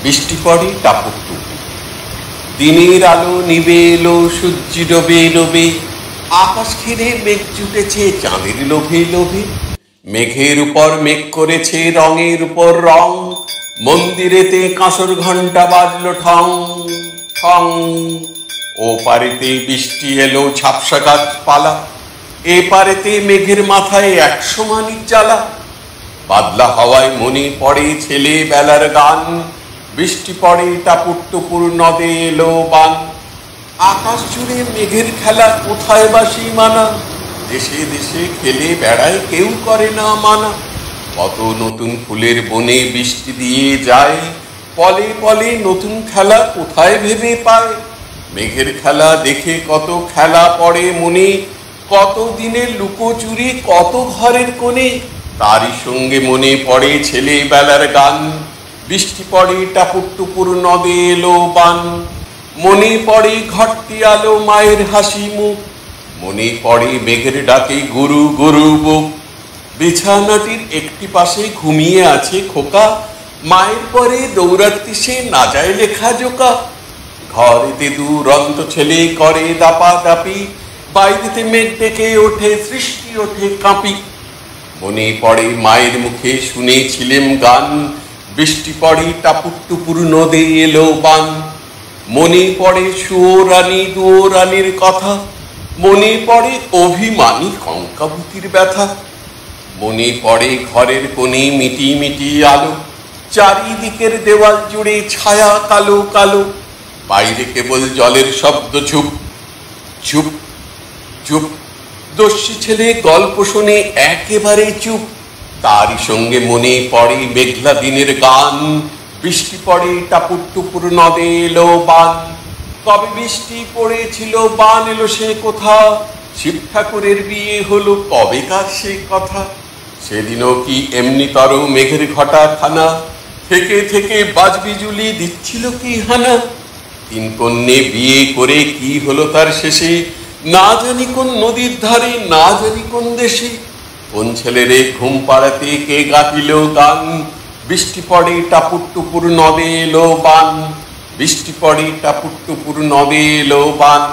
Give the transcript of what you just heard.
বৃষ্টি পড়ে টাপুক টুপু, দিনের আলো নিবে এলো, সূর্য ডোবে ডোবে, আকাশ ঘিরে মেঘ জুটেছে চাঁদের লোভে লোভে, মেঘের উপর মেঘ করেছে রঙের উপর রং, মন্দিরেতে কাঁসর ঘণ্টা বাজলো ঠং ঠং। ও পারেতে বৃষ্টি এলো ঝাপসা গাছপালা, এ পারেতে মেঘের মাথায় 100 মানিক জ্বালা। বাদলা হাওয়ায় মনে পড়ে ছেলে বেলার গান, বৃষ্টি পড়ে টাপুর টুপুর নদে এলো বান। আকাশ জুড়ে মেঘের খেলা কোথায় বাসি মানা, দেশে দেশে খেলে বেড়ায় কেউ করে না মানা। কত নতুন ফুলের বনে বৃষ্টি দিয়ে যায়, পলে পলে নতুন খেলা কোথায় ভেবে পায়। মেঘের খেলা দেখে কত খেলা পড়ে মনে, কত দিনের লুকোচুরি কত ঘরের কোণে। তারই সঙ্গে মনে পড়ে ছেলে বেলার গান, বৃষ্টি পড়ে টাপুর টুপুর নদে এলো বান। মনে পড়ে ঘরটি আলো মায়ের হাসি মুখ, মনে পড়ে মেঘের ডাকে গরু গরু বুক। বিছানাটির একটি পাশে ঘুমিয়ে আছে খোকা, মায়ের পরে দৌড়াতে সে না যায় লেখা জোকা। ঘরেতে দুরন্ত ছেলে করে দাপা দাপি, বাইরেতে মেঘ ডেকে ওঠে সৃষ্টি ওঠে কাঁপি। মনে পড়ে মায়ের মুখে শুনেছিলেম গান, বৃষ্টি পড়ে টাপুর টুপুর নদে এলো বান। মনে পড়ে সুয়োরানী দুয়োরানীর কথা, মনে পড়ে অভিমানী কঙ্কাবতীর ব্যথা। মনে পড়ে ঘরের কোণে মিটি মিটি আলো, চারিদিকের দেওয়াল জুড়ে ছায়া কালো কালো। বাইরে কেবল জলের শব্দ ঝুপ ঝুপ ঝুপ। দস্যি ছেলে গল্প শুনে একেবারে চুপ, তারই সঙ্গে মনে পড়ে মেঘলা দিনের গান, বৃষ্টি পড়ে টাপুর টুপুর নদে এলো বান। কবে বৃষ্টি পড়েছিল বান এলো সে কোথা, শিব ঠাকুরের বিয়ে হলো কবেকার সে কথা। সেদিনও কি এমনি তর মেঘের ঘটা খানা, থেকে থেকে বাজবিজুলি দিচ্ছিল কি হানা। 3 কন্যে বিয়ে করে কি হলো তার শেষে, না জানি কোন নদীর ধারে না জানি কোন দেশে। কোন ছেলেরে ঘুম পাড়াতে কে গাইল গান, বৃষ্টি পড়ে টাপুর টুপুর নদে এলো বান। বৃষ্টি পড়ে টাপুর টুপুর নদে এলো বান।